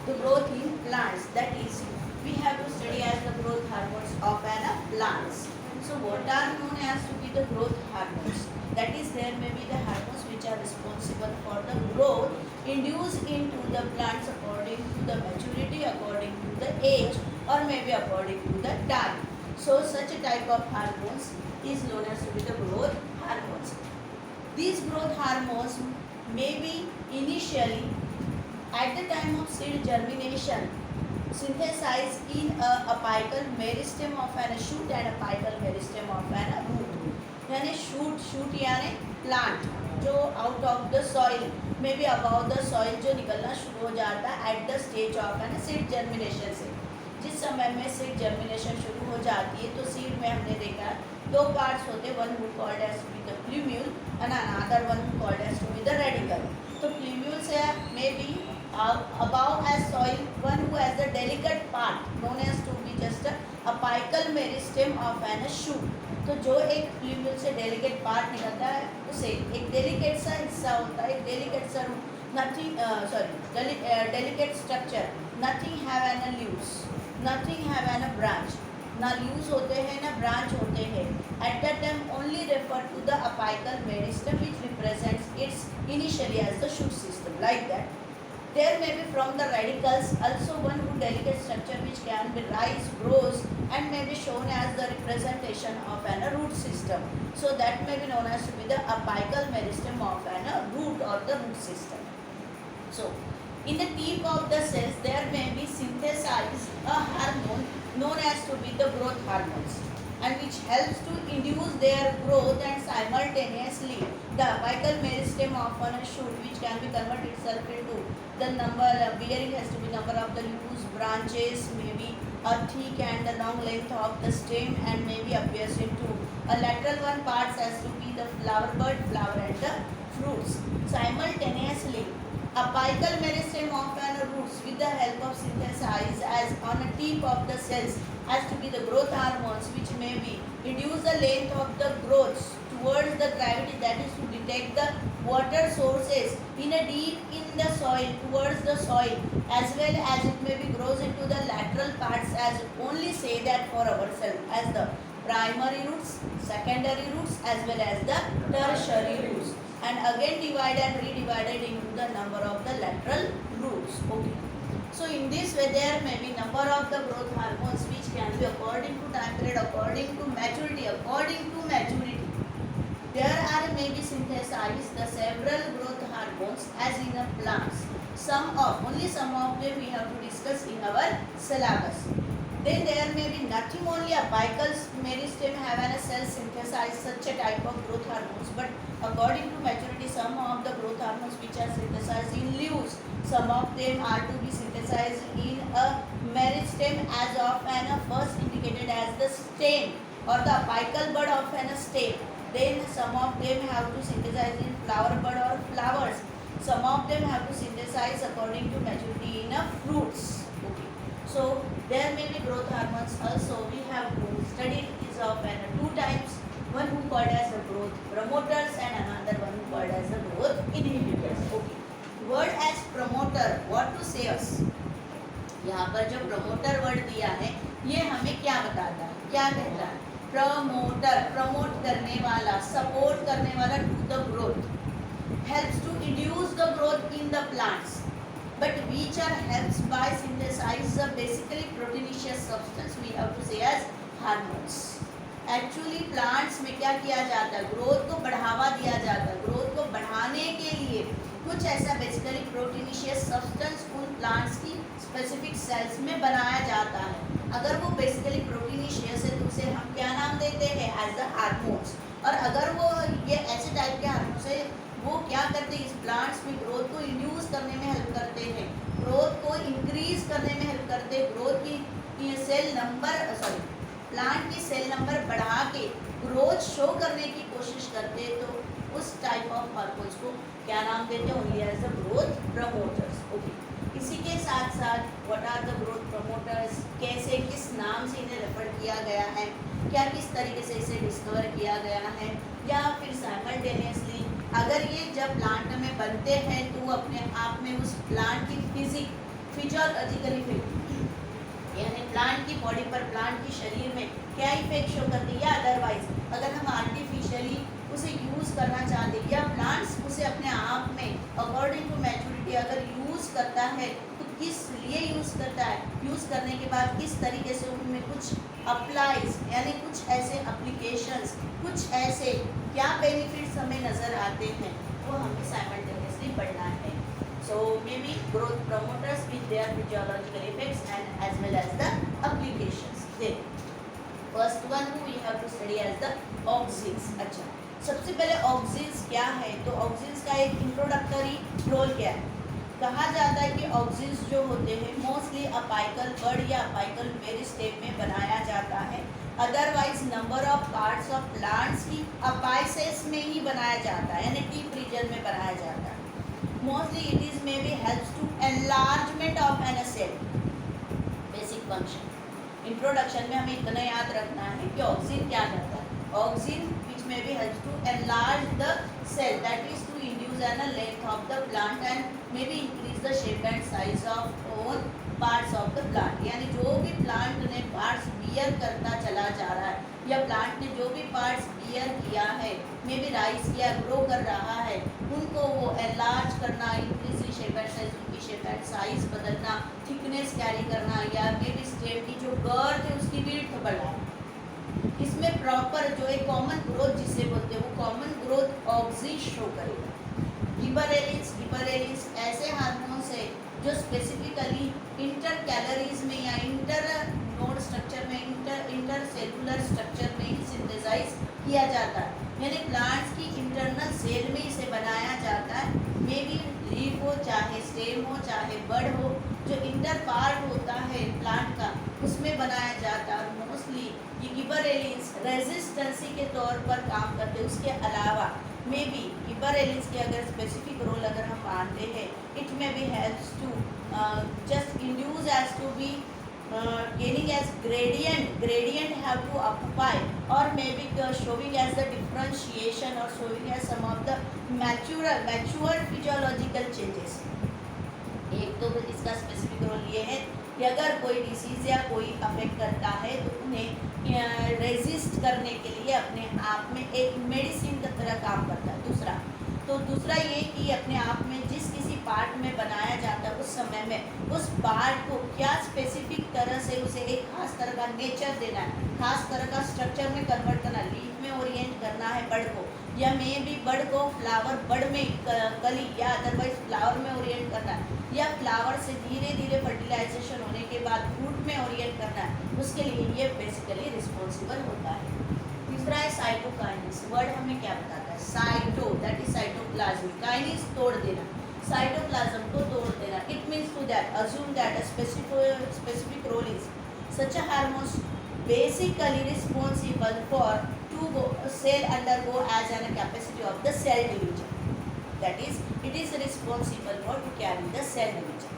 the growth in plants. That is, we have to study as the growth hormones of an plants. So what are known as to be the growth hormones? That is, there may be the hormones which are responsible for the growth induced into the plants according to the maturity, according to the age, or maybe according to the time. So such a type of hormones is known as to be the growth hormones. These growth hormones may be initially at the time of seed germination synthesized in a apical meristem of an shoot and apical meristem of an root. यानी shoot यानी plant जो out of the soil में भी above the soil जो निकलना शुरू हो जाता है at the stage of an seed germination से. जिस समय में seed germination शुरू हो जाती है तो seed में हमने देखा दो parts होते, one who called as to be the plumule and another one who called as to be the radicle. तो plumule से may be above as soil, one who has the delicate part known as to be just a apical meristem of an shoot. तो जो एक plumule से delicate part निकलता है उसे एक डेलिकेट सा हिस्सा होता है, एक डेलिकेट सा nothing delicate structure, nothing have an leaves, nothing have an branch, ना लीव्स होते हैं ना ब्रांच होते हैं. At that time only refer to the apical meristem which represents its initially as the shoot system. Like that there may be from the radicals also one who delicate structure which can be rise, grows and may be shown as the representation of an root system. So that may be known as to be the apical meristem of an root or the root system. So in the tip of the cells there may be synthesized a hormone known as to be the growth hormones, and which helps to induce their growth and simultaneously the apical meristem of a shoot which can be converted itself into the number bearing has to be number of the leaves, branches, maybe a thick and the long length of the stem, and maybe appears into a lateral one parts as to be the flower bud, flower and the fruits. Simultaneously apical meristem of an roots with the help of synthesize as on a tip of the cells as to be the growth hormones which may be reduce the length of the growth towards the gravity, that is to detect the water sources in a deep in the soil towards the soil, as well as it may be grows into the lateral parts as only say that for ourselves as the primary roots, secondary roots as well as the tertiary roots, and again divide and redivided into the number of the lateral roots. Okay. So in this way there may be number of the growth hormones which can be according to time period, according to maturity, There are maybe synthesized the several growth hormones as in the plants. Only some of them we have to discuss in our syllabus. Then there may be nothing only apical meristem have a cell synthesize such a type of growth hormones, but according to maturity some of the growth hormones which are synthesized in leaves, some of them are to be synthesized in a meristem as of an first indicated as the stem or the apical bud of an stem. Then some of them have to synthesize in flower bud or flowers. Some of them have to synthesize according to maturity in fruits. Okay. So there may be growth hormones also. We have to study is of two types. One who called as the growth promoters and another one who called as the growth inhibitors. Okay. Word as promoter. What to say us? यहाँ पर जो promoter word दिया है ये हमें क्या बताता है, क्या कहता है? प्रमोटर, प्रमोट करने वाला, सपोर्ट करने वाला to the growth, helps to induce the growth in the plants, but which are helps by synthesize the basically proteinaceous substance we have to say as hormones. Actually plants में क्या किया जाता है, growth को बढ़ावा दिया जाता है. ग्रोथ को बढ़ाने के लिए कुछ ऐसा बेसिकली प्रोटीनेशियस सब्सटेंस उन प्लांट्स की स्पेसिफिक सेल्स में बनाया जाता है. अगर वो बेसिकली प्रोटीनेशियस है तो उसे हम क्या नाम देते हैं, एज द हार्मोन्स. और अगर वो ये ऐसे टाइप के हार्मोन्स है वो क्या करते हैं, इस प्लांट्स में ग्रोथ को इंड्यूस करने में हेल्प करते हैं, ग्रोथ को इंक्रीज करने में हेल्प करते हैं, ग्रोथ की सेल नंबर प्लांट की सेल नंबर बढ़ा के ग्रोथ शो करने की कोशिश करते हैं. तो उस टाइप ऑफ हार्मोन्स को क्या नाम देते हैं, only as the growth promoters. Okay. इसी के साथ साथ what are the growth promoters, कैसे किस नाम से इन्हें रेफर किया गया है, क्या किस तरीके से इसे डिस्कवर किया गया है, या फिर साइमल्टेनियसली अगर ये जब प्लांट में बनते हैं तो अपने आप में उस प्लांट की फिजियोलॉजिकल इफेक्ट, यानी प्लांट की बॉडी पर, प्लांट के शरीर में क्या इफेक्ट शो करती है, या अदरवाइज अगर हम आर्टिफिशियली उसे यूज़ करना चाहते हैं या प्लांट्स उसे अपने आप में अकॉर्डिंग टू मैच्योरिटी अगर यूज़ करता है तो किस लिए यूज़ करता है, यूज़ करने के बाद किस तरीके से उनमें कुछ अप्लाइज यानी कुछ ऐसे अप्लीकेशंस, कुछ ऐसे क्या बेनिफिट्स हमें नज़र आते हैं वो हमें साइमल्टेनियसली पढ़ना है. So maybe growth promoters with their physiological effects and as well as the applications. Then first one who we have to study as the auxins. अच्छा, सबसे पहले auxins क्या है, तो auxins का एक इंट्रोडक्टरी रोल क्या है. कहा जाता है कि auxins जो होते हैं मोस्टली अपाइकल बर्ड या अपाइकल मेरिस्टेम में बनाया जाता है. Otherwise number of parts of plants की अपाइसेस में ही बनाया जाता है, यानी टीप रीजन में बनाया जाता है. Mostly it is maybe helps to enlargement of an cell. Basic function. Introduction में हमें इतना याद रखना है कि ऑक्सीन क्या करता है. Oxygen which may be helps to enlarge the cell, that is to induce an length of the plant and maybe increase the shape and size of own parts of the plant. यानी जो भी plant ने parts beer करता चला जा रहा है या प्लांट ने जो भी पार्ट्स बियर किया है, मे बी राइज किया, ग्रो कर रहा है, उनको वो एनलार्ज करना, इंक्रीज शेप एंड साइज, उनकी शेप एंड साइज बदलना, थिकनेस कैरी करना, या मे बी स्टेम की जो गर्थ है उसकी विड्थ बढ़ाना. इसमें प्रॉपर जो एक कॉमन ग्रोथ जिसे बोलते हैं वो कॉमन ग्रोथ ऑक्सीन शो करेगा. गिबरेलिन्स ऐसे हार्मोन्स है जो स्पेसिफिकली इंटर कैलोरीज में या इंटर नोड स्ट्रक्चर में, इंटर सेलुलर स्ट्रक्चर में ही सिंथेसाइज किया जाता है. यानी प्लांट्स की इंटरनल सेल में इसे बनाया जाता है. मे बी लीफ हो, चाहे स्टेम हो, चाहे बड हो, जो इंटर पार्ट होता है प्लांट का उसमें बनाया जाता है. मोस्टली ये गिबरेलिन्स रेजिस्टेंसी के तौर पर काम करते हैं. उसके अलावा मे बी गिबरेलिन्स के अगर स्पेसिफिक रोल अगर हम मानते हैं, it may be helps to just induce as to be gaining as gradient have to occupy or maybe showing as the differentiation or showing as some of the mature physiological changes. एक तो इसका specific role ये है कि अगर कोई disease या कोई अफेक्ट करता है तो उन्हें रेजिस्ट करने के लिए अपने आप में एक मेडिसिन की तरह काम करता है. दूसरा ये कि अपने आप में जिस किसी पार्ट में बनाया जाता है उस समय में उस पार्ट को क्या स्पेसिफिक तरह से उसे एक खास तरह का नेचर देना है, खास तरह का स्ट्रक्चर में कन्वर्ट करना, लीफ में ओरिएंट करना है बर्ड को, या मे भी बर्ड को फ्लावर बर्ड में कली या अदरवाइज फ्लावर में ओरिएंट करना है, या फ्लावर से धीरे धीरे फर्टिलाइजेशन होने के बाद फ्रूट में ओरिएंट करना है. उसके लिए ये बेसिकली रिस्पॉन्सिबल होता है. तीसरा है साइटोकाइनेसिस. वर्ड हमें क्या बताता है, cyto that is cytoplasm, kinase तोड़ देना, साइटोप्लाज्म को तोड़ देना. It means to that assume that a specific role is such a hormones basically responsible for to cell undergo as an capacity of the cell division, that is it is responsible for to carry the cell division.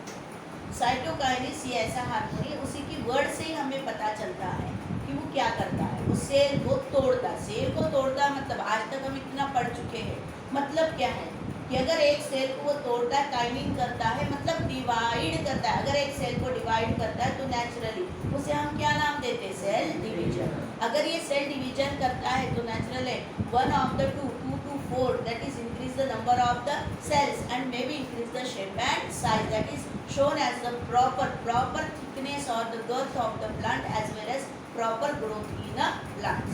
साइटोकाइनेस ये ऐसा hormone है, उसी की word से ही हमें पता चलता है कि वो क्या करता है. वो सेल को तोड़ता, सेल को तोड़ता मतलब आज तक हम इतना पढ़ चुके हैं. मतलब क्या है कि अगर एक सेल को वो तोड़ता है, काइनिंग करता है, मतलब डिवाइड करता है. अगर एक सेल को डिवाइड करता है तो नेचुरली उसे हम क्या नाम देते हैं, सेल डिवीजन. अगर ये सेल डिवीजन करता है तो naturally one of the two to 4, that is increase the number of the cells and maybe increase the shape and size, that is shown as the proper thickness or the girth of the plant as well as proper growth in a plant.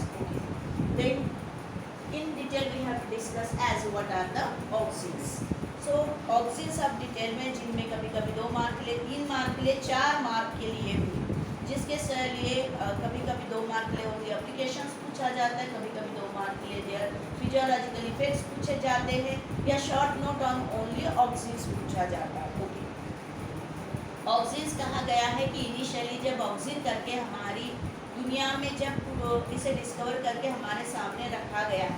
Then in detail we have discussed as what are the auxins. So auxins अब detail में जिनमें कभी कभी 2 mark के लिए, 3 mark के लिए, 4 mark के लिए भी, जिसके लिए कभी कभी 2 मार्क के लिए होंगे एप्लीकेशंस पूछा जाता है, कभी कभी 2 मार्क के लिए देयर फिजियोलॉजिकल इफेक्ट्स पूछे जाते हैं, या शॉर्ट नोट ऑन ओनली ऑक्सीन्स पूछा जाता है. ओके, ऑक्सीन्स कहा गया है कि इनिशियली जब ऑक्सीन करके हमारी दुनिया में जब इसे डिस्कवर करके हमारे सामने रखा गया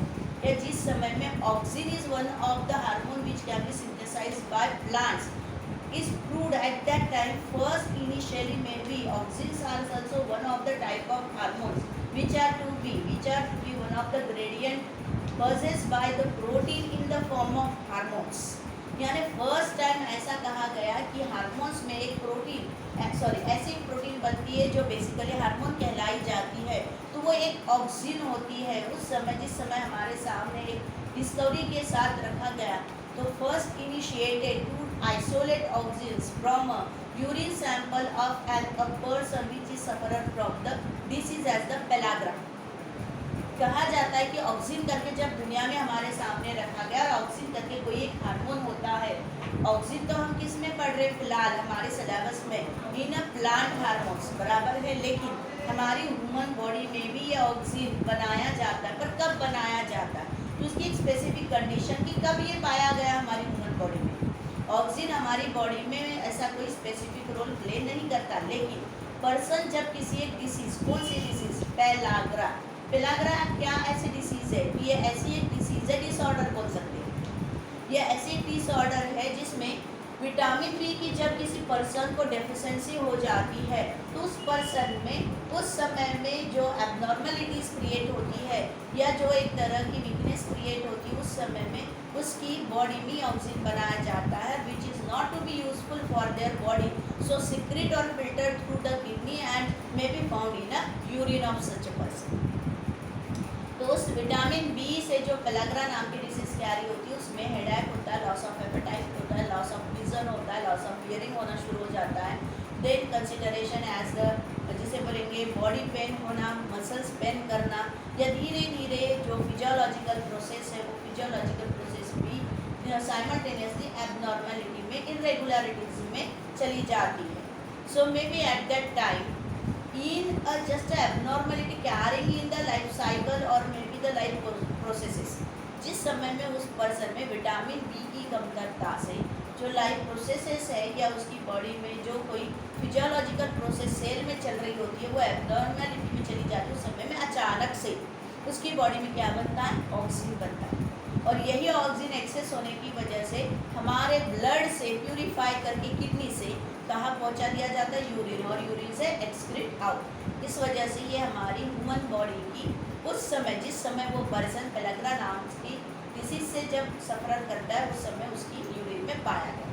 या जिस समय में auxin is one of the hormone which can be synthesized by plants is proved at that time. First initially maybe auxins are also one of the type of hormones which are to be one of the gradient possessed by the protein in the form of hormones. यानी first time ऐसा कहा गया कि hormones में एक ऐसी protein बनती है जो बेसिकली हार्मोन कहलाई जाती है, तो वो एक ऑक्सिन होती है। उस समय जिस समय हमारे सामने एक डिस्कवरी के साथ रखा गया, तो first initiated to isolate auxins from urine sample of a person which is sufferer from the disease as the pellagra। कहा जाता है कि ऑक्सिन करके जब दुनिया में हमारे सामने रखा गया, और ऑक्सिन करके कोई एक हार्मोन होता है। ऑक्सिन तो हम किस में पढ़ रहे हैं फिलहाल हमारे सिलेबस में, इन प्लांट हार्मोन्स बराबर है, लेकिन हमारी ह्यूमन बॉडी में भी ये ऑक्सिन बनाया जाता है। पर कब बनाया जाता है, तो उसकी एक स्पेसिफिक कंडीशन कि कब ये पाया गया हमारी ह्यूमन बॉडी में। ऑक्सिन हमारी बॉडी में ऐसा कोई स्पेसिफिक रोल प्ले नहीं करता, लेकिन पर्सन जब किसी एक डिसीज, कौन सी डिसीज, पेलाग्रा क्या ऐसी डिसीज़ है, ये ऐसी एक डिसीज़ है, डिसऑर्डर बोल सकते हैं। यह ऐसी डिसऑर्डर है जिसमें विटामिन बी की जब किसी पर्सन को डेफिशिएंसी हो जाती है, तो उस पर्सन में उस समय में जो एबनॉर्मलिटीज़ क्रिएट होती है या जो एक तरह की वीकनेस क्रिएट होती है, उस समय में उसकी बॉडी में ऑक्सीजन बनाया जाता है, which is not to be useful for their body, so secret और filter through the kidney and may be found in a urine of such a person. तो उस विटामिन बी से जो पेलाग्रा नाम की डिसीज कैरी होती है, उसमें हेडेक होता है, लॉस ऑफ एपेटाइट होता है, लॉस ऑफ विजन होता है, लॉस ऑफ हियरिंग होना शुरू हो जाता है। देन कंसिडरेशन एज द, जिसे बोलेंगे बॉडी पेन होना, मसल्स पेन करना, या धीरे धीरे जो फिजियोलॉजिकल प्रोसेस है, वो फिजियोलॉजिकल प्रोसेस भी साइमल्टेनियसली एबनॉर्मेलिटी में, इरेगुलरिटीज में चली जाती है। So may be at that time in just a abnormality carrying in the life cycle or maybe the life processes, जिस समय में उस पर्सन में विटामिन बी की कमतरता से जो लाइफ प्रोसेसेस है या उसकी बॉडी में जो कोई फिजियोलॉजिकल प्रोसेस सेल में चल रही होती है, वो एबनॉर्मेलिटी में चली जाती है, उस समय में अचानक से उसकी बॉडी में क्या बनता है, ऑक्सीजन बनता है। और यही ऑक्सीजन एक्सेस होने की वजह से हमारे ब्लड से प्यूरिफाई करके किडनी से कहाँ पहुँचा दिया जाता है, यूरिन, और यूरिन से एक्सक्रीट आउट। इस वजह से ये हमारी ह्यूमन बॉडी की उस समय, जिस समय वो पर्सन पेलाग्रा नाम की डिसीज से जब सफ़र करता है, उस समय उसकी यूरिन में पाया गया।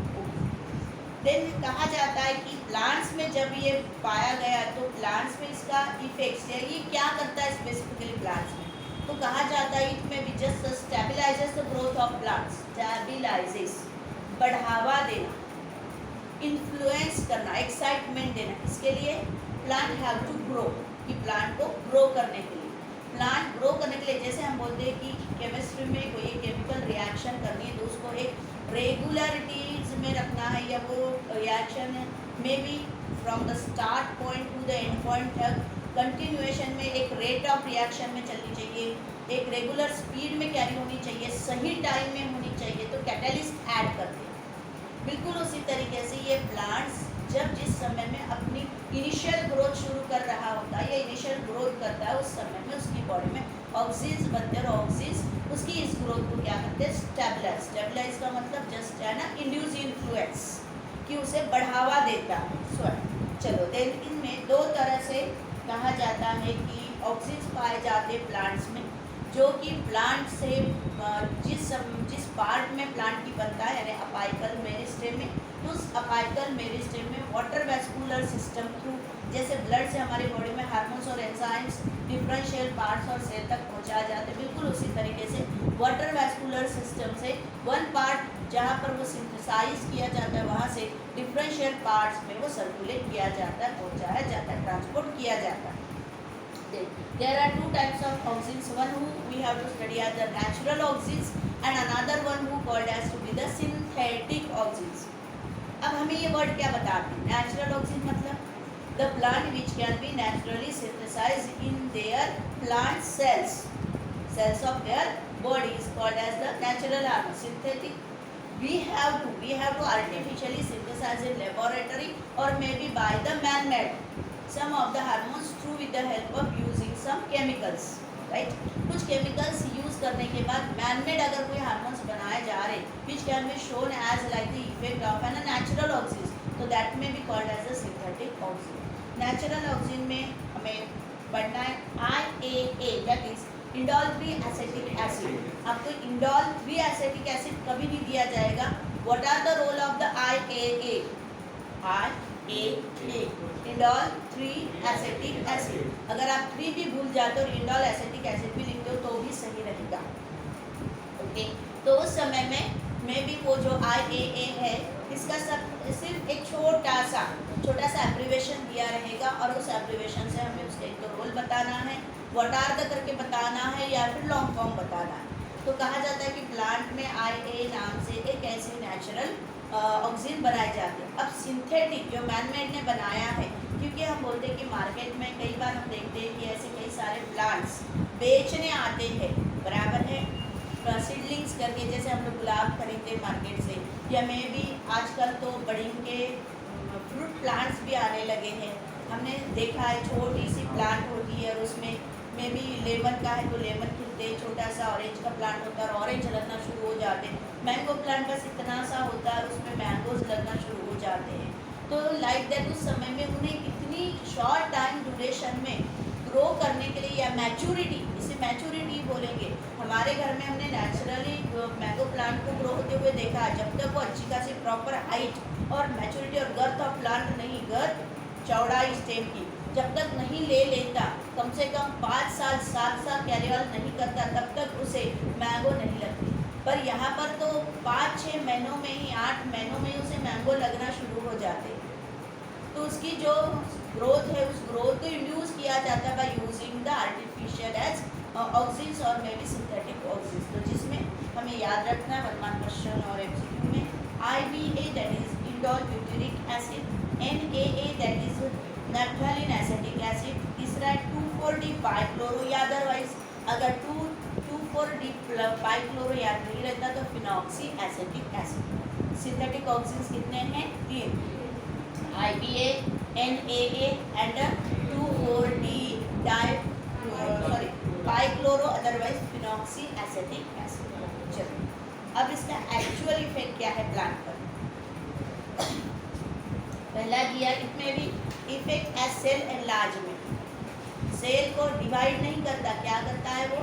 देन कहा जाता है कि प्लांट्स में जब ये पाया गया, तो प्लांट्स में इसका इफेक्ट्स या ये क्या करता है स्पेसिफिकली प्लांट्स में, तो कहा जाता है इट में भी just stabilises the growth of plants, stabilises बढ़ावा देना, इन्फ्लुएंस करना, एक्साइटमेंट देना। इसके लिए प्लांट हैव टू ग्रो, कि प्लांट को ग्रो करने के लिए, प्लांट ग्रो करने के लिए, जैसे हम बोलते हैं कि केमिस्ट्री में कोई केमिकल रिएक्शन करनी है, तो उसको एक रेगुलरिटीज में रखना है, या वो रिएक्शन में भी from the start point two the end point तक कंटिन्यूएशन में एक रेट ऑफ रिएक्शन में चलनी चाहिए, एक रेगुलर स्पीड में कैरी होनी चाहिए, सही टाइम में होनी चाहिए, तो कैटलिस्ट ऐड करते हैं। बिल्कुल उसी तरीके से ये प्लांट्स जब जिस समय में अपनी इनिशियल ग्रोथ शुरू कर रहा होता है या इनिशियल ग्रोथ करता है, उस समय में उसकी बॉडी में ऑक्सीजन बनते हैं, और ऑक्सीजन उसकी इस ग्रोथ को क्या करते हैं, स्टेबलाइज। स्टेबलाइज का मतलब जस्ट है ना इंड्यूस इन्फ्लुएंस, कि उसे बढ़ावा देता है। चलो देन इनमें दो तरह से कहा जाता है कि ऑक्सीजन पाए जाते हैं प्लांट्स में, जो कि प्लांट से जिस पार्ट में प्लांट की बनता है, यानी अपाइकल मेरिस्टेम में, तो उस अपाइकल मेरिस्टेम में वाटर वैस्कुलर सिस्टम थ्रू, जैसे ब्लड से हमारी बॉडी में हार्मोन्स और एंजाइम्स डिफरेंशियल पार्ट्स और सेल तक पहुंचाया जाते हैं, बिल्कुल उसी तरीके से वाटर वैस्कुलर सिस्टम से वन पार्ट जहाँ पर वो सिंथेसाइज किया जाता है, वहाँ से डिफरेंशियल पार्ट्स में वो सर्कुलेट किया जाता है, पहुँचाया जाता है, ट्रांसपोर्ट किया जाता है। There are two types of auxins, one who we have to study as the natural auxins and another one who called as to be the synthetic auxins. अब हमें ये वर्ड क्या बताते हैं, नेचुरल ऑक्सीजन मतलब the plant which can be naturally synthesized in their plant cells of their body is called as the natural hormone. Synthetic we have to artificially synthesize in laboratory or maybe by the man-made some of the hormones through with the help of using some chemicals, right? कुछ chemicals use करने के बाद man-made अगर कोई hormones बनाए जा रहे which can be shown as like the effect of a natural auxin, so that may be called as a synthetic auxin. Natural auxin में हमें पढ़ना है IAA, that is indole 3 acetic acid. आपको इंडोल 3 एसिटिक एसिड कभी नहीं दिया जाएगा, What are the role of the IAA? IAA, indole 3 acetic acid. अगर आप 3 भी भूल जाते हो और इंडोल एसिटिक एसिड भी लिखते हो तो भी सही रहेगा. ओके, तो उस समय में भी वो जो IAA है इसका सब सिर्फ एक छोटा सा एब्रिवेशन दिया रहेगा और उस एब्रिवेशन से हमें उसका एक तो रोल बताना है, व्हाट आर द करके बताना है या फिर लॉन्ग फॉर्म बताना है. तो कहा जाता है कि प्लांट में IA नाम से एक ऐसे नेचुरल ऑक्सीजन बनाए जाते हैं. अब सिंथेटिक जो मैनमेड ने बनाया है, क्योंकि हम बोलते हैं कि मार्केट में कई बार हम देखते हैं कि ऐसे कई सारे प्लांट्स बेचने आते हैं, बराबर है, सीडलिंग्स करके, जैसे हम लोग गुलाब खरीदते हैं मार्केट से, या मे भी आजकल तो बड़ी के फ्रूट प्लांट्स भी आने लगे हैं. हमने देखा है छोटी सी प्लांट होती है और उसमें मे भी लेमन का है तो लेमन खिलते, छोटा सा ऑरेंज का प्लांट होता है और ऑरेंज लगना शुरू हो जाते हैं. मैंगो प्लांट बस इतना सा होता है और उसमें मैंगोज लगना शुरू हो जाते हैं. तो लाइक दैट उस समय में उन्हें कितनी शॉर्ट टाइम ड्यूरेशन में ग्रो करने के लिए, या मैच्योरिटी, इसे मैच्योरिटी बोलेंगे. हमारे घर में हमने नेचुरली मैंगो प्लांट को ग्रो होते हुए देखा है. जब तक वो अच्छी खासी प्रॉपर हाइट और मैच्योरिटी और गर्थ ऑफ प्लांट नहीं, गर्थ चौड़ाई स्टेम की जब तक नहीं ले लेता, कम से कम 5 साल 7 साल कैरियर नहीं करता, तब तक उसे मैंगो नहीं लगती. पर यहाँ पर तो 5-6 महीनों में ही, 8 महीनों में ही उसे मैंगो लगना शुरू हो जाते. तो उसकी जो ग्रोथ है, उस ग्रोथ को इंड्यूस किया जाता है by using the artificial as oxygen और मे भी सिंथेटिक ऑक्सीजन. तो जिसमें हमें याद रखना वर्तमान क्वेश्चन और एमसीक्यू में IBA that is indole butyric acid, NAA that is naphthalene acetic acid, तीसरा है 2,4-D बाइक्लोरो, या अदरवाइज अगर 2,4-D बाइक्लोरो याद नहीं रहता तो phenoxy acetic acid. Synthetic oxygen कितने हैं? 3, IBA, NAA and 2,4-D bichloro otherwise phenoxy acetic acid. चलो, अब इसका एक्चुअल इफेक्ट क्या है प्लांट पर? पहला दिया, इसमें भी effect as cell enlargement. Cell को डिवाइड नहीं करता, क्या करता है वो?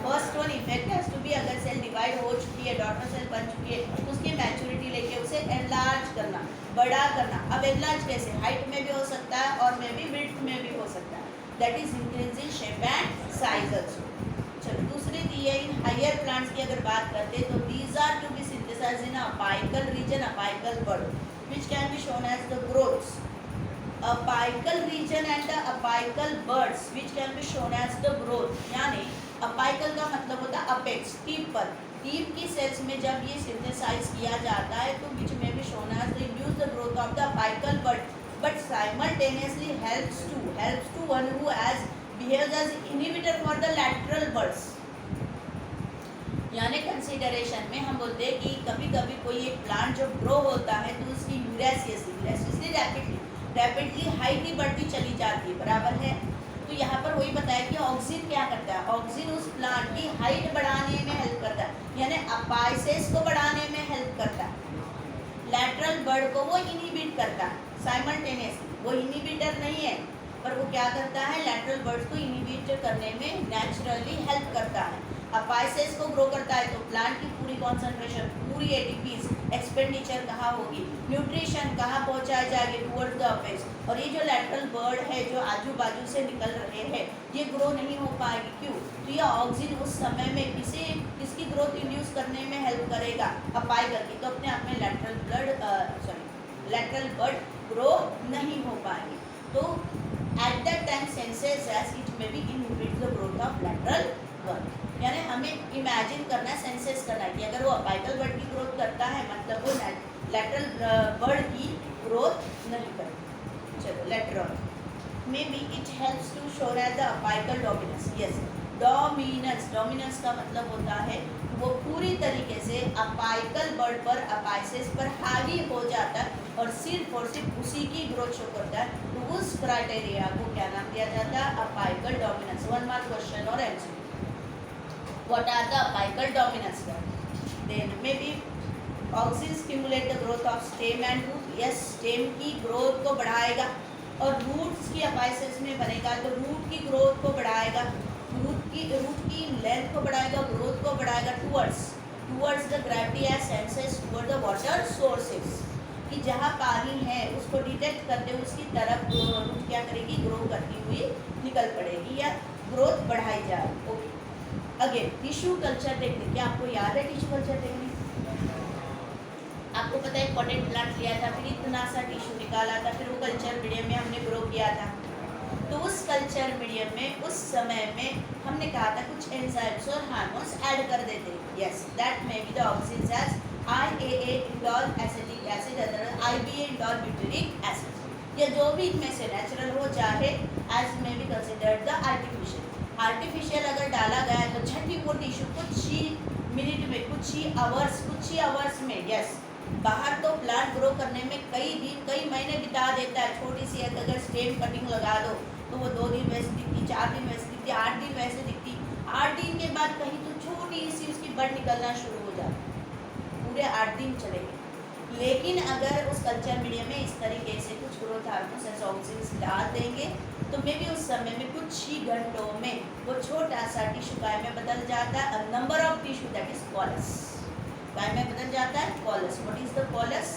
First one effect has to be, अगर सेल डिवाइड हो चुकी है, डॉटर सेल बन चुकी है, तो उसकी मैच्योरिटी लेके उसे एनलार्ज करना, बड़ा करना. अब एनलार्ज कैसे? हाइट में भी हो सकता है और में भी विड्थ में भी हो सकता है. That is increase in shape and size also. चलो, दूसरी दी है इन हायर प्लांट्स की अगर बात करते तो these are to be synthesized in apical region, apical bud which can be shown as the growths. Apical region and the apical buds which can be shown as the growth. यानी apical का मतलब होता है apex, टीप पर. टीप की sales में जब ये सिंथेसाइज किया जाता है तो which may be shown as the induce the growth of the apical bud, but simultaneously helps to one who has behaves as inhibitor for the lateral buds. यानी कंसिडरेशन में हम बोलते हैं कि कभी कभी कोई एक प्लांट जब ग्रो होता है तो उसकी यूरेसियसली रैपिडली हाइट ही बढ़ती चली जाती है, बराबर है. तो यहाँ पर वही बताया कि ऑक्सीजन क्या करता है? ऑक्सीजन उस प्लांट की हाइट बढ़ाने में हेल्प करता है, यानी अपाइसेस को बढ़ाने में हेल्प करता है. लैटरल बर्ड को वो इनहिबिट करता है साइमल्टेनियसली. वो इनहिबिटर नहीं है पर वो क्या करता है? लैटरल बर्ड्स को इनहिबिट करने में नेचुरली हेल्प करता है. अपाइसेस को ग्रो करता है तो प्लांट की पूरी कॉन्सेंट्रेशन, पूरी एटीपीज एक्सपेंडिचर कहाँ होगी? न्यूट्रिशन कहाँ पहुँचाई जाएगी? Towards the apex. और ये जो लैटरल बर्ड है जो आजू बाजू से निकल रहे हैं, ये ग्रो नहीं हो पाएगी. क्यों? तो ये ऑक्सीजन उस समय में किसकी ग्रोथ इंड्यूस करने में हेल्प करेगा? अपाइकल की. तो अपने आप में लैटरल बर्ड ग्रो नहीं हो पाएगी. तो at that time senses as it may be inhibit the growth of lateral bud. यानी हमें इमेजिन करना है, सेंसेस करना है कि अगर वो अपाइकल बर्ड की ग्रोथ करता है मतलब वो लैटरल बर्ड की ग्रोथ नहीं करता. चलो, lateral may be it helps to show as the apical dominance. Yes, dominance का मतलब होता है वो पूरी तरीके से अपाइकल बर्ड पर, अपाइसेस पर हावी हो जाता है और सिर्फ उसी की ग्रोथ शो करता है. तो उस क्राइटेरिया को क्या नाम दिया जाता है? Apical dominance. 1 मार्क क्वेश्चन और MCQ. What are the apical dominance? Then maybe auxins stimulate the growth of stem and root. Yes, stem की growth को बढ़ाएगा और roots की अपाइसेस में बनेगा तो root की growth को बढ़ाएगा, root की लेंथ को बढ़ाएगा, growth को बढ़ाएगा towards towards the gravity as senses toward the water sources, कि जहाँ पानी है उसको डिटेक्ट करते हुए उसकी तरफ रूट क्या करेगी, ग्रो करती हुई निकल पड़ेगी या ग्रोथ बढ़ाई जाए. Okay. Again tissue culture technique, क्या आपको याद है टिश्यू कल्चर टेक्निक? आपको पता है पॉटेड प्लांट लिया था, फिर इतना सा टिश्यू निकाला था, फिर वो कल्चर मीडियम में हमने ग्रो किया था. तो उस कल्चर मीडियम में उस समय में हमने कहा था कुछ एंजाइम्स और हार्मोन्स ऐड कर देते. Yes, that may be the oxygen as IAA indole acetic acid, other IBA indole butyric acid, या जो भी इनमें से नेचुरल हो चाहे as may be considered the artificial. Artificial अगर डाला गया तो झटी वो टिश्यू कुछ ही मिनट में, कुछ ही आवर्स में, यस, बाहर तो प्लांट ग्रो करने में कई दिन कई महीने बिता देता है. छोटी सी अगर स्टेम कटिंग लगा दो तो वो 2 दिन वैसे दिखती, 4 दिन वैसे दिखती, 8 दिन वैसे दिखती. 8 दिन के बाद कहीं तो छोटी सी उसकी बड निकलना शुरू हो जाती. पूरे 8 दिन चलेगी. लेकिन अगर उस कल्चर मीडियम में इस तरीके से कुछ ग्रोथ हार्मोन्स ऑक्सीजन डाल देंगे तो मे भी उस समय में कुछ ही घंटों में वो छोटा सा टिश्यू काय में बदल जाता है. Number of tissue that is callus, काय में बदल जाता है callus. What is the callus?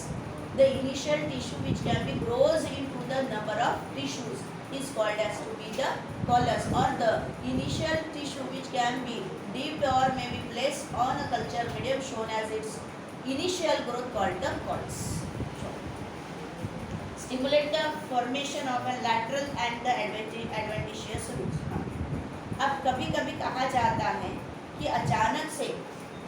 The initial tissue which can be grows into the number of tissues is called as to be the callus, or the initial tissue which can be dipped or may be placed on a culture medium shown as its initial growth called the callus. Stimulate the formation of a lateral and the adventitious roots. अब कभी कभी कहा जाता है कि अचानक से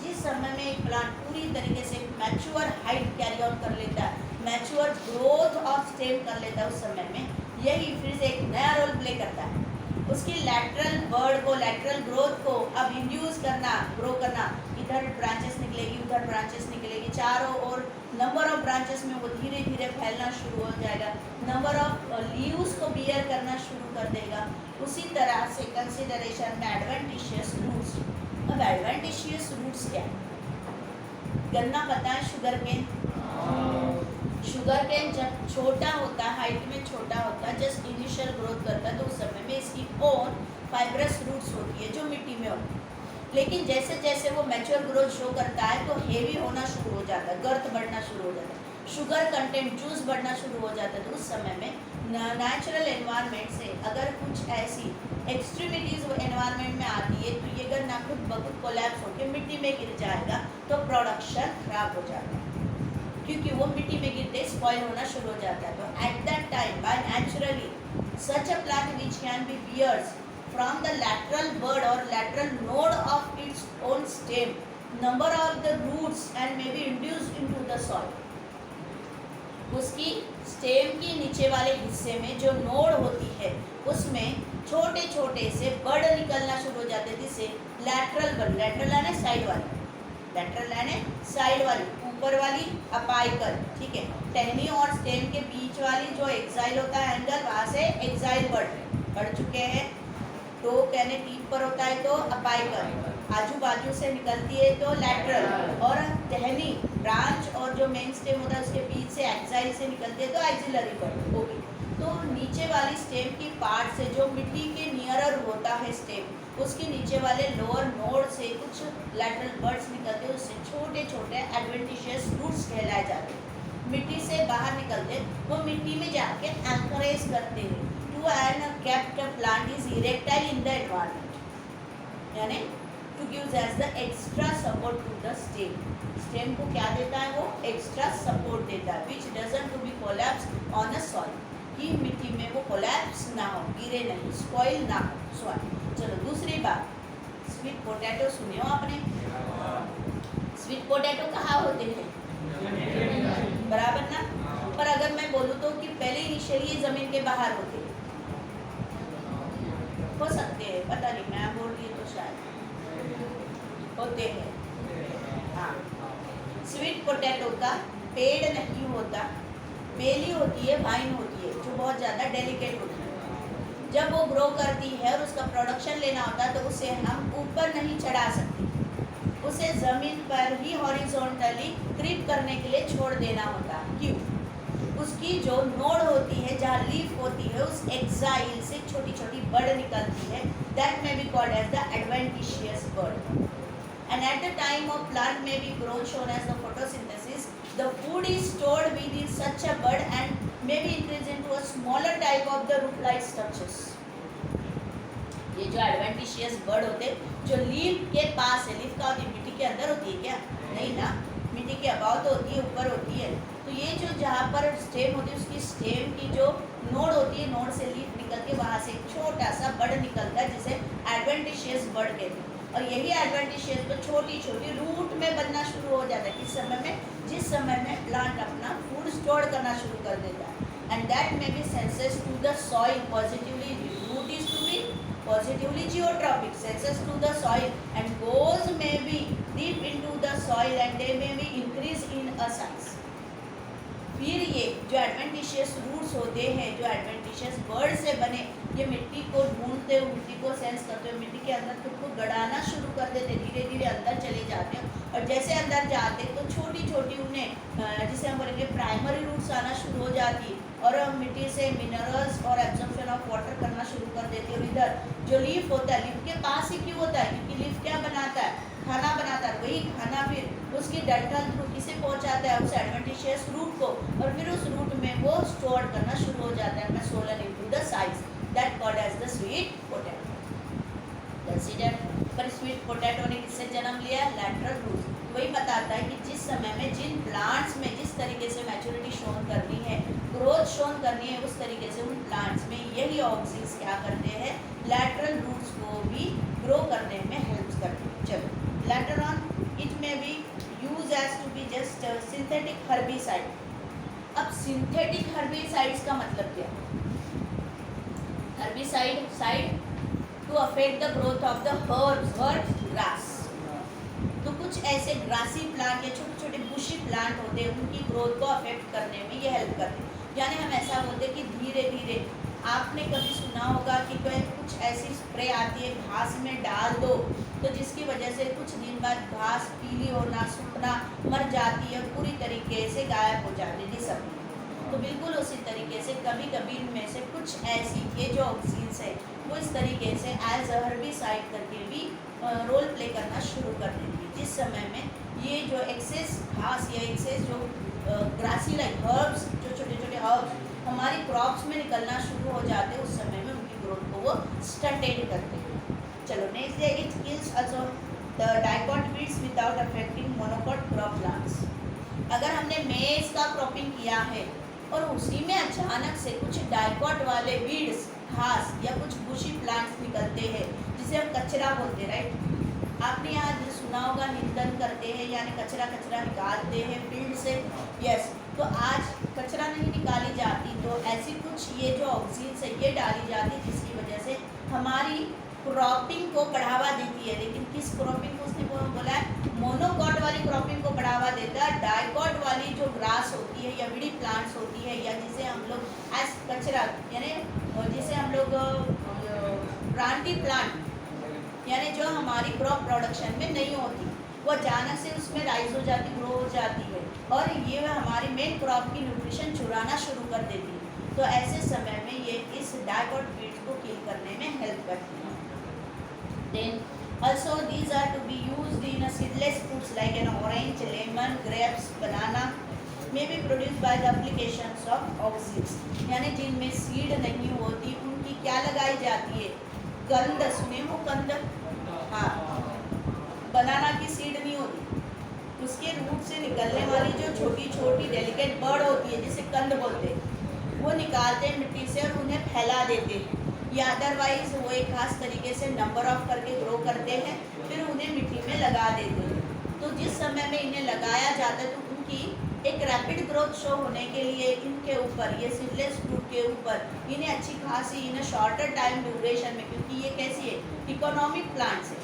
जिस समय में एक प्लांट पूरी तरीके से मैच्योर हाइट कैरी ऑन कर लेता है, मैच्योर ग्रोथ ऑफ स्टेम कर लेता है, उस समय में यही फिर से एक नया रोल प्ले करता है. उसकी लैटरल बर्ड को, लैटरल ग्रोथ को अब इंड्यूस करना, ग्रो करना. इधर ब्रांचेस निकलेगी, उधर ब्रांचेस निकलेगी, चारों और नंबर ऑफ ब्रांचेस में वो धीरे धीरे फैलना शुरू हो जाएगा. नंबर ऑफ लीव्स को बियर करना शुरू कर देगा. उसी तरह से कंसिडरेशन में एडवेंटिशियस रूट्स. अब एडवेंटिशियस रूट्स क्या है? गन्ना पता है, शुगर केन. शुगर केन जब छोटा होता है, हाइट में छोटा होता है, जस्ट इनिशियल ग्रोथ करता है, तो उस समय में इसकी ओन फाइब्रस रूट्स होती है जो मिट्टी में होती है. लेकिन जैसे जैसे वो मैच्योर ग्रोथ शो करता है तो हेवी होना शुरू हो जाता है, गर्थ बढ़ना शुरू हो जाता है, शुगर कंटेंट जूस बढ़ना शुरू हो जाता है. तो उस समय में नेचुरल एनवायरनमेंट से अगर कुछ ऐसी एक्सट्रीमिटीज़ एनवायरनमेंट में आती है तो ये गन्ना खुद ब खुद कोलैप्स होकर मिट्टी में गिर जाएगा, तो प्रोडक्शन खराब हो जाता है क्योंकि वो मिट्टी में गिरते स्पॉइल होना शुरू हो जाता है. तो at that time by naturally such a plant which can be bears from the lateral bud or lateral node of its own stem, number of the roots and may be induced into the soil. उसकी stem के नीचे वाले हिस्से में जो node होती है उसमें छोटे छोटे से बड निकलना शुरू हो जाते हैं, जिससे लैटरल बड, लैटरल यानी साइड वाली, लैटरल यानी साइड वाली, ऊपर वाली अपाइकल, ठीक है. टहनी और स्टेम के बीच वाली जो एक्साइल होता है एंगल, वहाँ से एक्साइल बड बढ़ चुके हैं. तो कहने टीप पर होता है तो अपाइकल, आजू बाजू से निकलती है तो लैटरल, और टहनी ब्रांच और जो मेन स्टेम होता है उसके बीच से एक्साइल से निकलती है तो एक्सिलरी बड होगी. तो नीचे वाली स्टेम की पार्ट से जो मिट्टी के नियरर होता है स्टेम, उसके नीचे वाले लोअर नोड से कुछ लैटरल बड्स निकलते हैं, उससे छोटे छोटे एडवेंटिशियस रूट्स कहलाए जाते हैं. मिट्टी से बाहर निकलते, वो मिट्टी में जाके एंकरेज करते हैं and kept a plant is erectile in the environment, यानी to give as the extra support to the stem. stem को क्या देता है? वो extra support देता है which doesn't to be collapse on a soil, कि मिट्टी में वो collapse ना हो, गिरे नहीं, spoil ना हो soil. चलो दूसरी बात, स्वीट पोटैटो सुने हो आपने? स्वीट पोटैटो कहाँ होते हैं? बराबर ना. पर अगर मैं बोलूँ तो कि पहले इनिशियली ये ज़मीन के बाहर होते हैं, हो सकते हैं, पता नहीं, मैं बोल रही तो शायद होते हैं. हाँ, स्वीट पोटैटो का पेड़ नहीं होता, बेली होती है, वाइन होती है जो बहुत ज़्यादा डेलिकेट होती है. जब वो ग्रो करती है और उसका प्रोडक्शन लेना होता है तो उसे हम ऊपर नहीं चढ़ा सकते, उसे ज़मीन पर ही हॉरिजॉन्टली क्रीप करने के लिए छोड़ देना होता है. क्यों? उसकी जो नोड होती है, जहाँ लीफ होती है, उस एक्साइल से छोटी छोटी बड निकलती है, दैट में be called as the adventitious bud. and at the time of plant may be growth shown as the photosynthesis, the food is stored within such a bud and may be increased into a smaller type of the root-like structures. ये जो adventitious bird होते जो leaf के पास है, leaf का होती है मिट्टी के अंदर होती है क्या? नहीं ना, मिट्टी के अबाव तो होती है, ऊपर होती है। तो ये जो जहाँ पर स्टेम होती है उसकी स्टेम की जो नोड होती है, नोड से लीफ निकल के वहाँ से एक छोटा सा बर्ड निकलता है जिसे एडवेंटिशियस बर्ड कहते हैं। और यही एडवेंटिशियस तो छोटी छोटी रूट में बनना शुरू हो जाता है किस समय में? जिस समय में प्लांट अपना फूड स्टोर करना शुरू कर देता है। And that may be senses to the soil positively, root is to be positively geotropic, senses to the soil and goes may be deep into the soil and they may be increase in a size. फिर ये जो adventitious roots होते हैं, जो adventitious bird से बने, ये मिट्टी को ढूंढते हुए, मिट्टी को सेंस करते हुए मिट्टी के अंदर खुद को गड़ाना शुरू कर देते, धीरे धीरे अंदर चले जाते हैं। और जैसे अंदर जाते तो छोटी छोटी उन्हें जिसे हम बोलेंगे प्राइमरी रूट्स आना शुरू हो जाती और मिट्टी से मिनरल्स और एब्जॉर्प्शन ऑफ वाटर करना शुरू कर देती है। और इधर जो लीफ होता है, लीफ के पास ही क्यों होता है? क्योंकि लीफ क्या बनाता है? खाना बनाता है। वही खाना फिर उसकी डंठल थ्रू किसे पहुंचाता है? उस एडवेंटिशियस रूट को, और फिर उस रूट में वो स्टोर करना शुरू हो जाता है swollen into the size that called as the sweet potato. पर स्वीट पोटैटो ने किससे जन्म लिया? Lateral roots. वही बताता है कि जिस समय में जिन प्लांट्स में जिस तरीके से मैच्योरिटी शोन करनी है, ग्रोथ शोन करनी है, उस तरीके से उन प्लांट्स में यही ऑक्सीज क्या करते हैं? लैटरल रूट्स को भी ग्रो करने में हेल्प करते हैं। चलो, later on it may be used as to be just synthetic herbicide. अब synthetic herbicides का मतलब क्या? herbicide side to affect the growth of the herbs grass. तो कुछ ऐसे ग्रासी प्लांट या छोटे छोटे बुशी प्लांट होते हैं, उनकी ग्रोथ को अफेक्ट करने में ये हेल्प करते हैं। यानी हम ऐसा बोलते हैं कि धीरे धीरे, आपने कभी सुना होगा कि कोई कुछ ऐसी स्प्रे आती है घास में डाल दो तो जिसकी वजह से कुछ दिन बाद घास पीली होना, सूखना, मर जाती है, पूरी तरीके से गायब हो जाती है, डिसअपीयर। तो बिल्कुल उसी तरीके से कभी कभी इनमें से कुछ ऐसी ये जो ऑक्सीन्स है वो इस तरीके से एज अ हर्बिसाइड करके भी रोल प्ले करना शुरू कर देती है। जिस समय में ये जो एक्सेस घास या एक्सेस जो ग्रासी लाइक हर्ब्स, जो छोटे छोटे हर्ब्स हमारी क्रॉप्स में निकलना शुरू हो जाते हैं, उस समय में उनकी ग्रोथ को वो स्टंटेड करते हैं। चलो नेक्स्ट है, it kills also the dicot weeds without affecting monocot crop plants. अगर हमने मेज का क्रॉपिंग किया है और उसी में अचानक से कुछ डाइकॉट वाले वीड्स, घास या कुछ बुशी प्लांट्स निकलते हैं जिसे हम कचरा बोलते हैं, राइट? आपने यहाँ सुना होगा निंदन करते हैं, यानी कचरा निकालते हैं फील्ड से। यस, तो आज कचरा नहीं निकाली जाती तो ऐसी कुछ ये जो ऑक्सीन्स है ये डाली जाती है जिसकी वजह से हमारी क्रॉपिंग को बढ़ावा देती है। लेकिन किस क्रॉपिंग को उसने बोला है? मोनोकॉट वाली क्रॉपिंग को बढ़ावा देता है। डाइकॉट वाली जो ग्रास होती है या विडी प्लांट्स होती है, या जिसे हम लोग एज कचरा, यानी जिसे हम लोग प्लांटी प्लांट, यानी जो हमारी क्रॉप प्रोडक्शन में नहीं होती, वो अचानक से उसमें राइज हो जाती, ग्रो हो जाती है और ये हमारी मेन क्रॉप की न्यूट्रिशन चुराना शुरू कर देती है। तो ऐसे समय में ये इस डाइकॉट वीड्स को किल करने में हेल्प करती है। Then also these are to be used in a seedless fruits like an orange, lemon, grapes, banana may be produced by the applications of auxins. यानी जिनमें सीड नहीं होती उनकी क्या लगाई जाती है? कंद। सुने हो कंद? हाँ, बनाना की सीड नहीं होती, उसके रूट से निकलने वाली जो छोटी छोटी डेलिकेट बर्ड होती है जिसे कंद बोलते हैं, वो निकालते हैं मिट्टी से और उन्हें फैला देते हैं, या अदरवाइज वो एक खास तरीके से नंबर ऑफ करके ग्रो करते हैं, फिर उन्हें मिट्टी में लगा देते हैं। तो जिस समय में इन्हें लगाया जाता है तो उनकी एक रैपिड ग्रोथ शो होने के लिए इनके ऊपर, ये सीडलेस फ्रूट के ऊपर इन्हें अच्छी खासी इन शॉर्टर टाइम ड्यूरेशन में, क्योंकि ये कैसी है? इकोनॉमिक प्लांट्स है,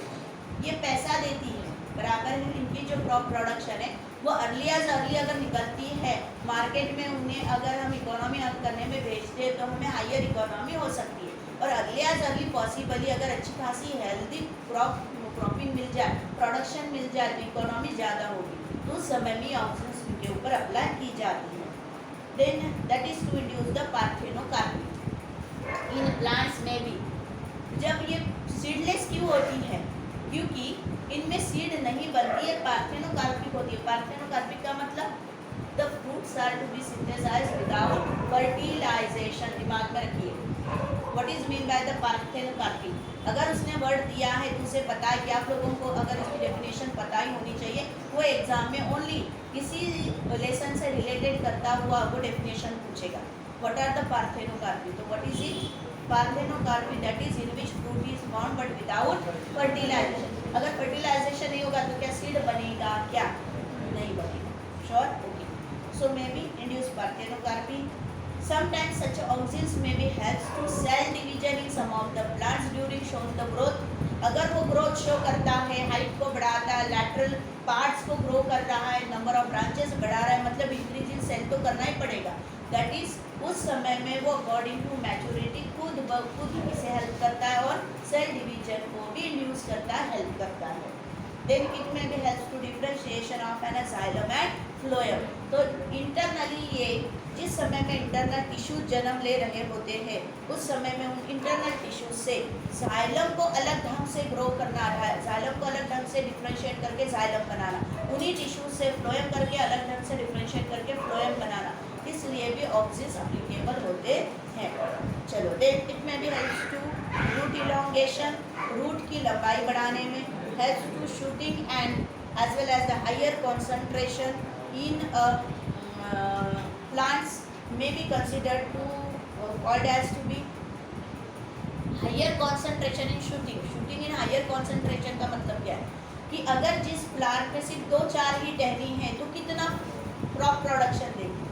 ये पैसा देती है बराबर है। इनकी जो क्रॉप प्रोडक्शन है वो अर्ली एज अर्ली अगर निकलती है मार्केट में, उन्हें अगर हम इकोनॉमी करने में भेजते हैं तो हमें हायर इकोनॉमी हो सकती है। और अर्ली एज अर्ली पॉसिबली अगर अच्छी खासी हेल्दी क्रॉपिंग मिल जाए, प्रोडक्शन मिल जाए तो इकोनॉमी ज़्यादा होगी, तो उस समय में ऑक्सीजन उनके ऊपर अप्लाई की जाती है। Then that is to induce the parthenocarpy in plants में भी। जब ये सीडलेस क्यों होती है? क्योंकि इनमें सीड नहीं बनती है, पार्थेनोकार्पिक होती है। पार्थेनोकार्पिक का मतलब the fruits are to be synthesized without fertilization. दिमाग में रखिए, what is mean by the parthenocarpic. अगर उसने वर्ड दिया है तो उसे पता है कि आप लोगों को अगर इसकी डेफिनेशन पता ही होनी चाहिए। वो एग्जाम में ओनली किसी लेसन से रिलेटेड करता हुआ वो डेफिनेशन पूछेगा, व्हाट आर द पार्थेनोकार्पी। तो what is it? Parthenocarpy that is in which fruit is found but without fertilization. अगर फर्टिलाइजेशन नहीं होगा तो क्या सीड बनेगा? क्या नहीं बनेगा? Sure? Okay. So may be induce parthenocarpy. Sometimes such auxins may be helps to cell division in some of the plants during showing the growth. अगर वो ग्रोथ शो करता है, हाइट को बढ़ाता है, लैटरल पार्ट्स को ग्रो कर रहा है, नंबर ऑफ ब्रांचेस बढ़ा रहा है, मतलब इंक्रीज इन सेल तो करना ही पड़ेगा। दैट इज उस समय में वो अकॉर्डिंग टू मैच्योरिटी खुद ब खुद इसे हेल्प करता है और सेल डिवीजन को भी इंड्यूस करता है, हेल्प करता है। Then it may be helps to differentiation of an xylem and phloem. तो इंटरनली ये जिस समय में इंटरनल टिश्यू जन्म ले रहे होते हैं उस समय में उन इंटरनल टिश्यू से जाइलम को अलग ढंग से ग्रो करना रहा है, जाइलम को अलग ढंग से डिफ्रेंशिएट करके जाइलम बनाना, उन्हीं टिश्यू से फ्लोएम करके अलग ढंग से डिफ्रेंशिएट करके फ्लोएम बनाना, इसलिए भी ऑक्सिन्स एप्लीकेबल होते हैं। चलो, देन इट में भी helps to root elongation, root की लंबाई बढ़ाने में, helps to shooting and as well as the higher concentration in plants may be considered to called as to be higher concentration in shooting. Shooting in higher concentration का मतलब क्या है कि अगर जिस प्लांट में सिर्फ 2-4 ही टहनी है तो कितना क्रॉप प्रोडक्शन देगी?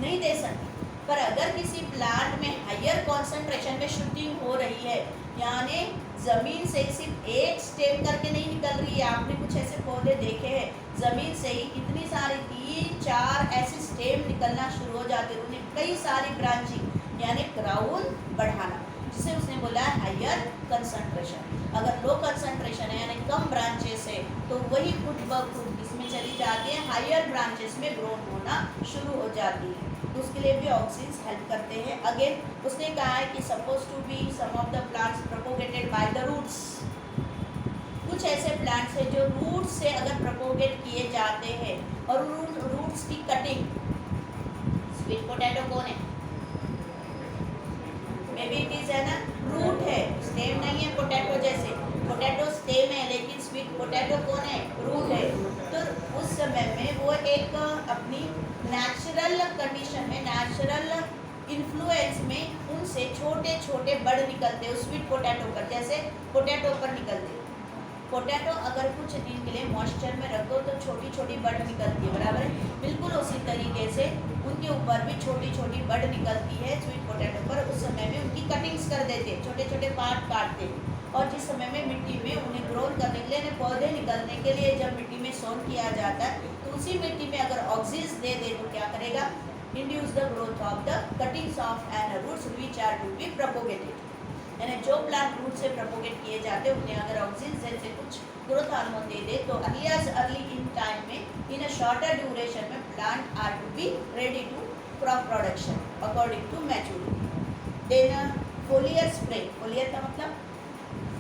नहीं दे सकती। पर अगर किसी प्लांट में हायर कॉन्सेंट्रेशन में शूटिंग हो रही है, यानी ज़मीन से सिर्फ एक स्टेम करके नहीं निकल रही है, आपने कुछ ऐसे पौधे देखे हैं ज़मीन से ही कितनी सारी 3-4 ऐसे स्टेम निकलना शुरू हो जाते हैं, उन्हें कई सारी ब्रांचिंग यानी क्राउन बढ़ाना, जिसे उसने बोला है हायर कंसंट्रेशन। अगर लो कंसंट्रेशन है यानी कम ब्रांचेस है तो वही खुद ब खुद इसमें चली जाती है, हायर ब्रांचेस में ग्रोथ होना शुरू हो जाती है। तो उसके लिए भी ऑक्सिन्स हेल्प करते हैं। अगेन उसने कहा है कि suppose to be some of the plants propagated by the roots. कुछ ऐसे प्लांट्स हैं जो रूट से अगर प्रोपोगेट किए जाते हैं और रूट्स की कटिंग, स्वीट पोटैटो कौन है? मे बी इट इज है ना, रूट है, स्टेम नहीं है पोटैटो जैसे। पोटैटो स्टेम है लेकिन स्वीट पोटैटो कौन है? रूट है। तो उस समय में वो एक अपनी नेचुरल कंडीशन में, नेचुरल इन्फ्लुएंस में उनसे छोटे छोटे बड़ निकलते हैं स्वीट पोटैटो पर, जैसे पोटैटो पर निकलते। पोटैटो अगर कुछ दिन के लिए मॉइस्चर में रखो तो छोटी छोटी बड़ निकलती है, बराबर है। बिल्कुल उसी तरीके से उनके ऊपर भी छोटी छोटी बड़ निकलती है स्वीट पोटैटो पर। उस समय में उनकी कटिंग्स कर देते, छोटे छोटे पार्ट काटते, और जिस समय में मिट्टी में उन्हें ग्रोथ करने के लिए, पौधे निकलने के लिए जब मिट्टी में सोन किया जाता है तो उसी मिट्टी में अगर ऑक्सीजन दे दे तो क्या करेगा? Induce the growth of the cuttings of an roots which are to be propagated. यानी जो प्लांट रूट से प्रोपोगेट किए जाते हैं उन्हें अगर ऑक्सीजन जैसे कुछ ग्रोथ हार्मोन दे दे तो अर्ली इन टाइम में, इन अ शॉर्टर ड्यूरेशन में plant are to be ready to crop production according to maturity. Then foliar spray, foliar का मतलब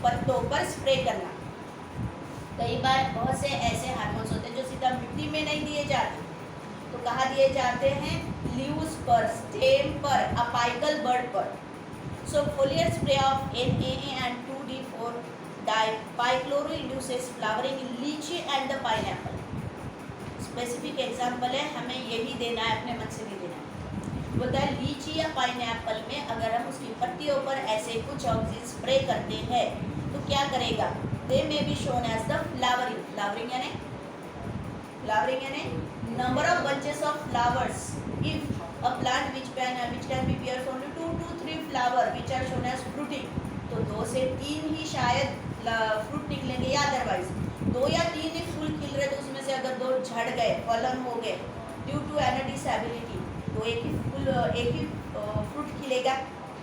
पत्तों पर स्प्रे करना। कई बार बहुत से ऐसे हार्मोन्स होते हैं जो सीधा मिट्टी में नहीं दिए जाते, तो कहाँ दिए जाते हैं? लीव्स पर, स्टेम पर, अपाइकल बर्ड पर। So foliar spray of NaA and 2,4 dipychloro induces flowering in lychee and the pineapple. Specific example है, हमें यही देना है, अपने मन से नहीं देना है। बोलता है लीची या पाइनएप्पल में अगर हम उसकी पत्तियों पर ऐसे कुछ ऑक्सीजन स्प्रे करते हैं तो क्या करेगा? They may be shown as the flowering. Flowering यानी number of bunches of flowers. If a plant which can be bears only 2 to 3 flower which are shown as fruiting, तो 2 से 3 ही शायद फ्रूट निकलेंगे, या अदरवाइज 2 या 3 ही फूल खिल रहे तो उसमें से अगर 2 झड़ गए, फॉलन हो गए ड्यू टू एन डिसेबिलिटी, तो एक ही फ्रूट खिलेगा,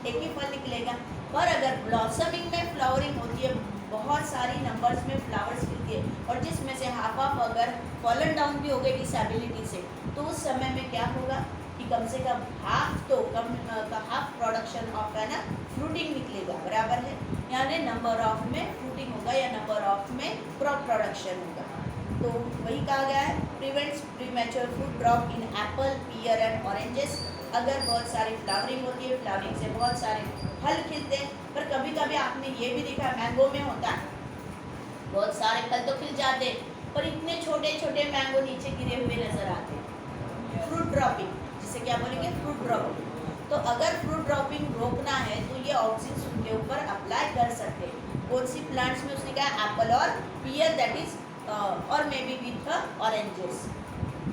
एक ही फल निकलेगा। पर अगर ब्लॉसमिंग में फ्लावरिंग होती है, बहुत सारी नंबर्स में फ्लावर्स खिलती है और जिसमें से हाफ अगर फॉलन डाउन भी हो गए डिसेबिलिटी से, तो उस समय में क्या होगा? कि कम से कम हाफ प्रोडक्शन ऑफ है ना फ्रूटिंग निकलेगा, बराबर है, यानी नंबर ऑफ में फ्रूटिंग होगा या नंबर ऑफ में क्रॉप प्रोडक्शन होगा। तो वही कहा गया है, prevents premature fruit drop in Apple, peer and oranges. अगर बहुत सारी फ्लावरिंग होती है, फ्लावरिंग से बहुत सारे फल खिलते हैं, पर कभी कभी आपने ये भी देखा मैंगो में होता है, बहुत सारे फल तो खिल जाते हैं पर इतने छोटे छोटे मैंगो नीचे गिरे हुए नजर आते हैं। फ्रूट ड्रॉपिंग, जिसे क्या बोलेंगे, फ्रूट ड्रॉपिंग। तो अगर फ्रूट ड्रॉपिंग रोकना है तो ये ऑक्सीजन उनके ऊपर अप्लाई कर सकते हैं। कौन सी प्लांट्स में, उसने कहा एप्पल और पीयर, दैट इज और मे बी विथ ऑरेंजेस।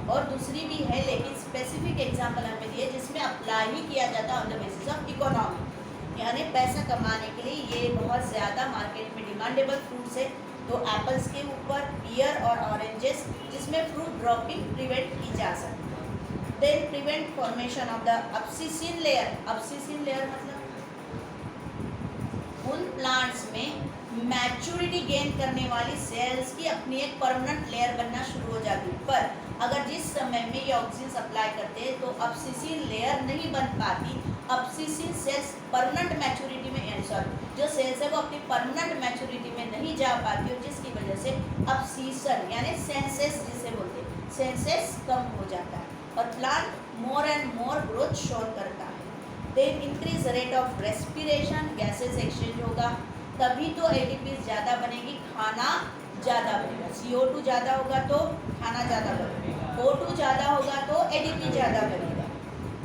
और दूसरी भी है लेकिन स्पेसिफिक एग्जांपल हमें दिए जिसमें अप्लाई ही किया जाता है on the basis of economy, यानी पैसा कमाने के लिए ये बहुत ज़्यादा मार्केट में डिमांडेबल फ्रूट्स है। तो एप्पल्स के ऊपर पीयर और ऑरेंजेस, जिसमें फ्रूट ड्रॉपिंग प्रिवेंट की जा सकती है। Then prevent formation of the abscission layer. Abscission layer मतलब उन प्लांट्स में मैच्योरिटी गेन करने वाली सेल्स की अपनी एक परमानेंट लेयर बनना शुरू हो जाती है, पर अगर जिस समय में ये ऑक्सीजन सप्लाई करते हैं तो अब्सिसिन लेयर नहीं बन पाती। अब्सिसिन सेल्स परमानेंट मैच्योरिटी में, जो सेल्स है वो अपनी परमानेंट मैच्योरिटी में नहीं जा पाती और जिसकी वजह से अब्सिशन यानी सेंसेस जिसे बोलते हैं, सेंसेस कम हो जाता है और plant more and more growth show करता है। Then increase rate of respiration, gases exchange होगा, तभी तो एटीपी ज़्यादा बनेगी, खाना ज़्यादा बनेगा। CO2 ज़्यादा होगा तो खाना ज़्यादा बनेगा, O2 ज़्यादा होगा तो एटीपी ज़्यादा बनेगा।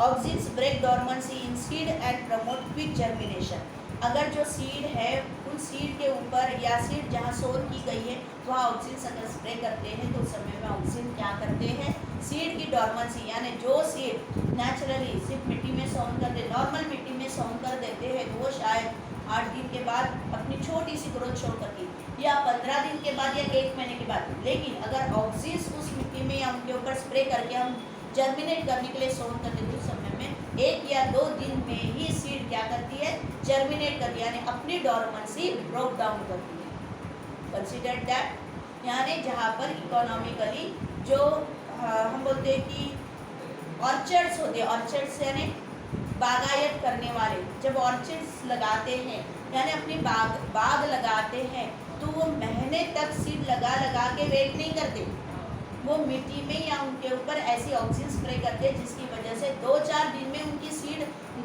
Auxins break dormancy in seed and promote quick germination. अगर जो सीड है उन सीड के ऊपर या सीड जहाँ सोर की गई है वहाँ ऑक्सीजन अगर स्प्रे करते हैं तो उस समय में ऑक्सीजन क्या करते हैं, सीड की डॉर्मेंसी यानी जो सीड नेचुरली सिर्फ मिट्टी में सोन कर दे, नॉर्मल मिट्टी में सोन कर देते हैं तो वो शायद 8 दिन के बाद अपनी छोटी सी ग्रोथ शो करती है या 15 दिन के बाद या 1 महीने के बाद। लेकिन अगर ऑक्सीजन उस मिट्टी में या उनके ऊपर स्प्रे करके हम जर्मिनेट करने के लिए सोन करते हैं, उस समय में 1 या 2 दिन में ही सीड क्या करती है, जर्मिनेट करती है, यानी अपनी डॉर्मेंसी ब्रोक डाउन करती है। कंसीडर दैट, यानी जहाँ पर इकोनॉमिकली जो हम बोलते हैं कि ऑर्चर्ड्स होते हैं, ऑर्चर्ड्स यानी बागायत करने वाले, जब ऑर्चिड्स लगाते हैं यानी अपनी बाग लगाते हैं तो वो महीने तक सीड लगा के वेट नहीं करते, वो मिट्टी में या उनके ऊपर ऐसी ऑक्सीजन स्प्रे करते हैं जिसकी वजह से 2-4 दिन में उनकी सीड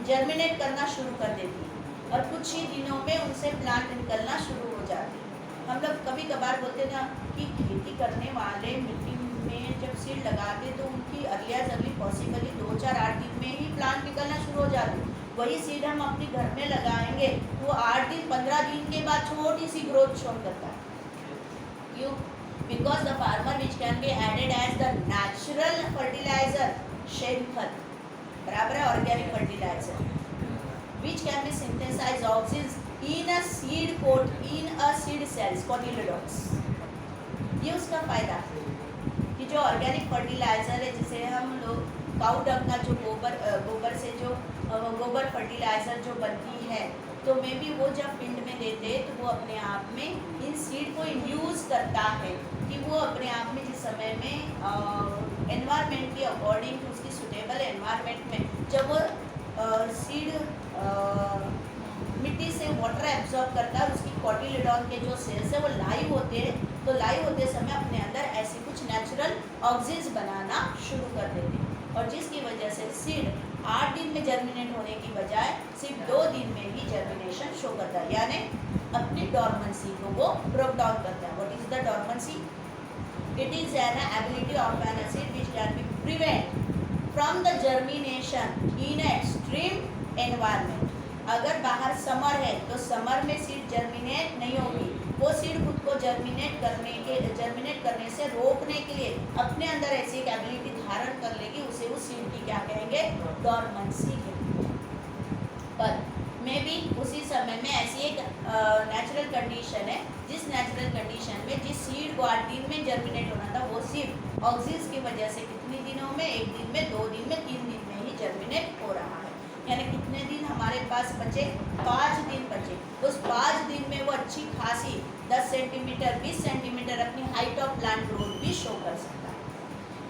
जर्मिनेट करना शुरू कर देती है और कुछ ही दिनों में उनसे प्लांट निकलना शुरू हो जाती है। हम लोग कभी कभार बोलते हैं ना कि खेती करने वाले मिट्टी में जब सीड लगाते तो उनकी अर्ली पॉसिबली 2-4-8 दिन में ही प्लांट निकलना शुरू हो जाते। वही सीड हम अपने घर में लगाएंगे वो 8 दिन 15 दिन के बाद छोटी सी ग्रोथ शो करता है। क्यों? Because the farmer which can be added as the natural fertiliser, शेन खत बराबर है organic fertiliser, which can be synthesise oxygen in a seed coat in a seed cells cotyledons. ये उसका फायदा है कि जो ऑर्गेनिक फर्टिलाइजर है जिसे हम लोग काऊ डंग का जो गोबर से जो गोबर फर्टिलाइजर जो बनती है तो मे बी वो जब फील्ड में देते तो वो अपने आप में इन सीड को इंड्यूस करता है कि वो अपने आप में जिस समय में एनवायरनमेंट के अकॉर्डिंग उसकी सुटेबल एनवायरनमेंट में जब वो सीड मिट्टी से वाटर एब्जॉर्ब करता है, उसकी कोटिलेडॉन के जो सेल्स है वो लाइव होते हैं, तो लाइव होते समय अपने अंदर ऐसी कुछ नेचुरल ऑक्सीजन बनाना शुरू कर देते हैं और जिसकी वजह से सीड 8 दिन में जर्मिनेट होने की बजाय सिर्फ 2 दिन में ही जर्मिनेशन शो करता है, यानी अपनी डॉर्मेंसी को वो ब्रोक डाउन करता है। What is the dormancy? It is an ability of N acid which can B prevent from the germination in extreme environment. अगर बाहर समर है तो समर में सीड जर्मिनेट नहीं होगी, वो सीड खुद को जर्मिनेट करने से रोकने के लिए अपने अंदर ऐसी एक एबिलिटी धारण कर लेगी, उसे उस सीड की क्या कहेंगे, डॉर्मेंसी कहेंगे। पर मे बी उसी समय में ऐसी एक नेचुरल कंडीशन है जिस नेचुरल कंडीशन में जिस सीड को 8 दिन में जर्मिनेट होना था वो सीड ऑक्सीजन की वजह से कितने दिनों में, 1 दिन में, 2 दिन में, 3 दिन में ही जर्मिनेट हो रहा है। यानी कितने दिन हमारे पास बचे, 5 दिन बचे। उस 5 दिन में वो अच्छी खासी 10 सेंटीमीटर 20 सेंटीमीटर अपनी हाइट ऑफ प्लांट ग्रोथ भी शो कर सकता है।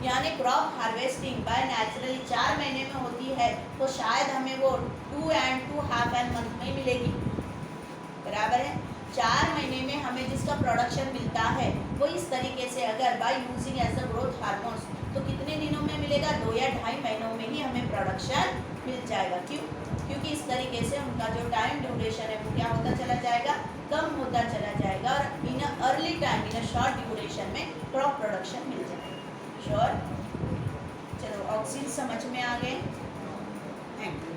यानी क्रॉप हार्वेस्टिंग बाय नेचुरली 4 महीने में होती है, तो शायद हमें वो 2.5 मंथ में मिलेगी। बराबर है। 4 महीने में हमें जिसका प्रोडक्शन मिलता है वो इस तरीके से अगर by using as a growth hormones, तो कितने दिनों में मिलेगा? 2 या 2.5 महीनों में ही हमें प्रोडक्शन मिल जाएगा। क्यों? क्योंकि इस तरीके से उनका जो टाइम ड्यूरेशन है वो क्या होता चला जाएगा? कम होता चला जाएगा और in early time, in short duration में क्रॉप प्रोडक्शन मिल जाएगा। श्योर? चलो ऑक्सीजन समझ में आ गए? Thank you.